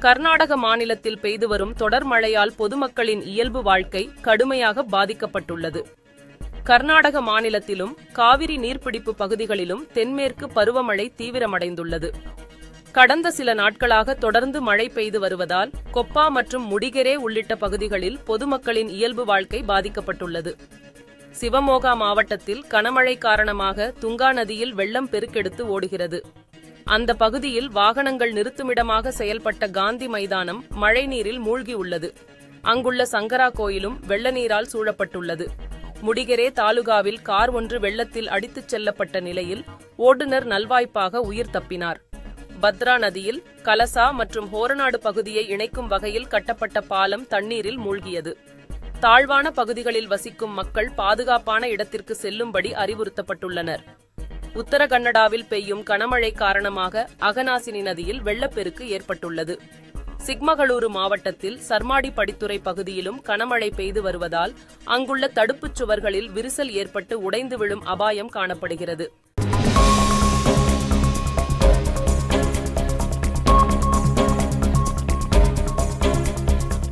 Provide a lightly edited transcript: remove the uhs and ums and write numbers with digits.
கர்நாடக மாநிலத்தில் பெய்து வரும் தொடர் மழையால் பொதுமக்களின் இயல்பு வாழ்க்கை கடுமையாக பாதிக்கப்பட்டுள்ளது. கர்நாடக மாநிலத்திலும் காவிரி நீர்பிடிப்பு பகுதிகளிலும் தென்மேற்கு பருவமழை தீவிரமடைந்துள்ளது. கடந்த சில நாட்களாக தொடர்ந்து மழை பெய்து வருவதால் கொப்பா மற்றும் முடிகெரே உள்ளிட்ட பகுதிகளில் பொதுமக்களின் இயல்பு வாழ்க்கை பாதிக்கப்பட்டுள்ளது. சிவமோகா மாவட்டத்தில் கனமழை காரணமாக துங்கா நதியில் வெள்ளம் பெருக்கெடுத்து ஓடுகிறது. அந்த பகுதியில் வாகனங்கள் நிறுத்துமிடமாக செயல்பட்ட காந்தி மைதானம் மழைநீரில் மூழ்கியுள்ளது. அங்குள்ள சங்கரா கோயிலும் வெள்ள நீரால் சூழப்பட்டுள்ளது. முடிகெரே தாலுகாவில் கார் ஒன்று வெள்ளத்தில் அடித்துச் செல்லப்பட்ட நிலையில் ஓட்டுநர் நல்வாய்ப்பாக உயிர் தப்பினார். பத்ரா நதியில் கலசா மற்றும் ஹோரநாடு பகுதியை இணைக்கும் வகையில் கட்டப்பட்ட பாலம் தண்ணீரில் மூழ்கியது. தாழ்வான பகுதிகளில் வசிக்கும் மக்கள் பாதுகாப்பான இடத்திற்கு செல்லும்படி அறிவுறுத்தப்பட்டுள்ளனர். உத்தர கன்னடாவில் பெய்யும் கனமழை காரணமாக அகநாசினி நதியில் வெள்ளப்பெருக்கு ஏற்பட்டுள்ளது. சிக்மகளூரு மாவட்டத்தில் சர்மாடி படித்துறை பகுதியிலும் கனமழை பெய்து வருவதால் அங்குள்ள தடுப்புச் சுவர்களில் விரிசல் ஏற்பட்டு உடைந்து விழும் அபாயம் காணப்படுகிறது.